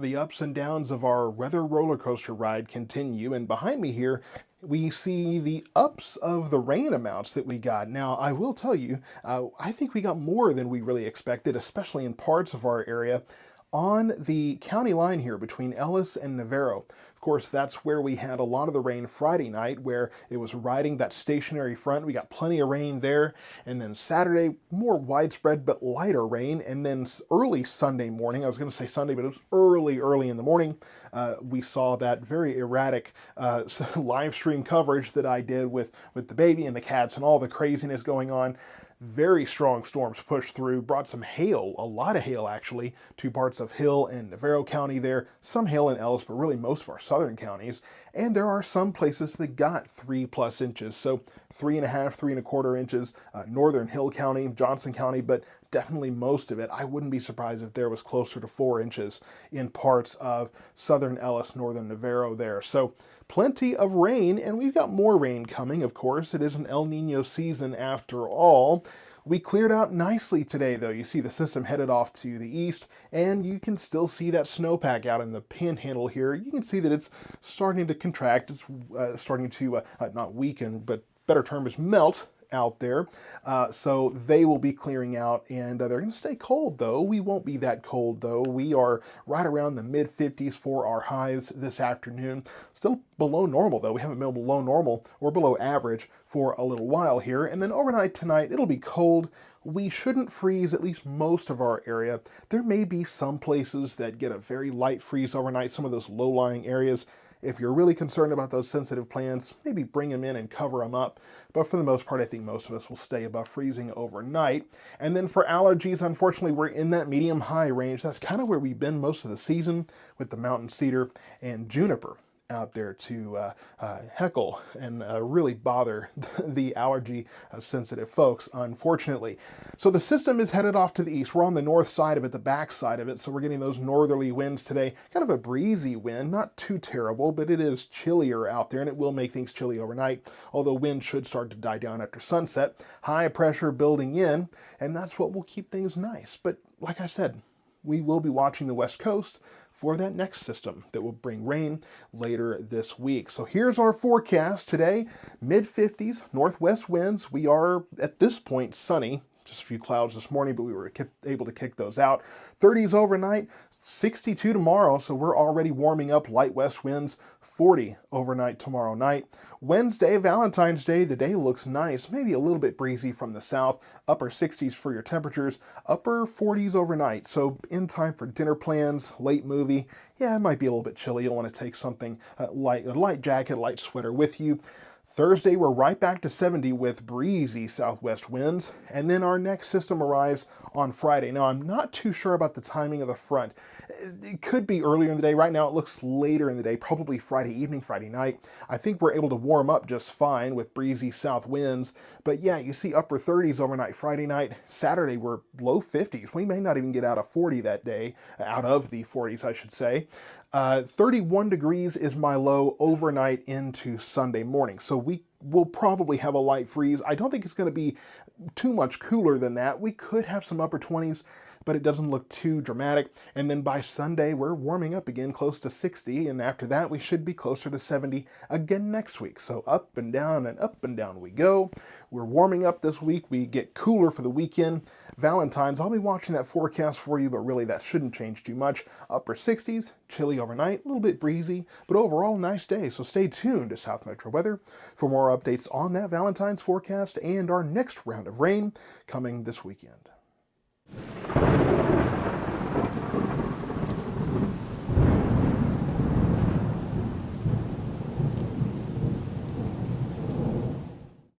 The ups and downs of our weather roller coaster ride continue, and behind me here we see the ups of the rain amounts that we got. Now, I will tell you, I think we got more than we really expected, especially in parts of our area on the county line here between Ellis and Navarro. Of course, that's where we had a lot of the rain Friday night, where it was riding that stationary front. We got plenty of rain there. And then Saturday, more widespread but lighter rain. And then early Sunday morning, I was going to say Sunday, but it was early in the morning, we saw that very erratic live stream coverage that I did with the baby and the cats and all the craziness going on. Very strong storms pushed through, brought some hail, a lot of hail actually, to parts of Hill and Navarro County there, some hail in Ellis, but really most of our southern counties. And there are some places that got 3+ inches, so 3.5, 3.25 inches, northern Hill County, Johnson County, but definitely most of it. I wouldn't be surprised if there was closer to 4 inches in parts of southern Ellis, northern Navarro there. So plenty of rain, and we've got more rain coming, of course. It is an El Nino season after all. We cleared out nicely today, though. You see the system headed off to the east, and you can still see that snowpack out in the panhandle here. You can see that it's starting to contract. It's starting to not weaken, but better term is melt out there. So they will be clearing out, and they're going to stay cold, though. We won't be that cold, though. We are right around the mid-50s for our highs this afternoon. Still below normal, though. We haven't been below normal or below average for a little while here. And then overnight tonight, it'll be cold. We shouldn't freeze at least most of our area. There may be some places that get a very light freeze overnight, some of those low-lying areas. If you're really concerned about those sensitive plants, maybe bring them in and cover them up. But for the most part, I think most of us will stay above freezing overnight. And then for allergies, unfortunately, we're in that medium-high range. That's kind of where we've been most of the season with the mountain cedar and juniper out there to heckle and really bother the allergy sensitive folks, unfortunately. So the system is headed off to the east. We're on the north side of it, the back side of it, so we're getting those northerly winds today. Kind of a breezy wind, not too terrible, but it is chillier out there, and it will make things chilly overnight, although wind should start to die down after sunset. High pressure building in, and that's what will keep things nice. But like I said, we will be watching the West Coast for that next system that will bring rain later this week. So here's our forecast today. Mid-50s, northwest winds. We are, at this point, sunny. Just a few clouds this morning, but we were able to kick those out. 30s overnight, 62 tomorrow, so we're already warming up. Light west winds, 40 overnight tomorrow night. Wednesday, Valentine's Day, the day looks nice. Maybe a little bit breezy from the south. Upper 60s for your temperatures. Upper 40s overnight. So in time for dinner plans, late movie. Yeah, it might be a little bit chilly. You'll want to take something light, a light jacket, light sweater with you. Thursday, we're right back to 70 with breezy southwest winds, and then our next system arrives on Friday. Now, I'm not too sure about the timing of the front. It could be earlier in the day. Right now, it looks later in the day, probably Friday evening, Friday night. I think we're able to warm up just fine with breezy south winds, but yeah, you see upper 30s overnight Friday night. Saturday, we're low 50s. We may not even get out of 40 that day, out of the 40s, I should say. 31 degrees is my low overnight into Sunday morning. So we will probably have a light freeze. I don't think it's going to be too much cooler than that. We could have some upper 20s, but it doesn't look too dramatic. And then by Sunday, we're warming up again close to 60. And after that, we should be closer to 70 again next week. So up and down we go. We're warming up this week. We get cooler for the weekend. Valentine's, I'll be watching that forecast for you, but really that shouldn't change too much. Upper 60s, chilly overnight, a little bit breezy, but overall nice day. So stay tuned to South Metro Weather for more updates on that Valentine's forecast and our next round of rain coming this weekend.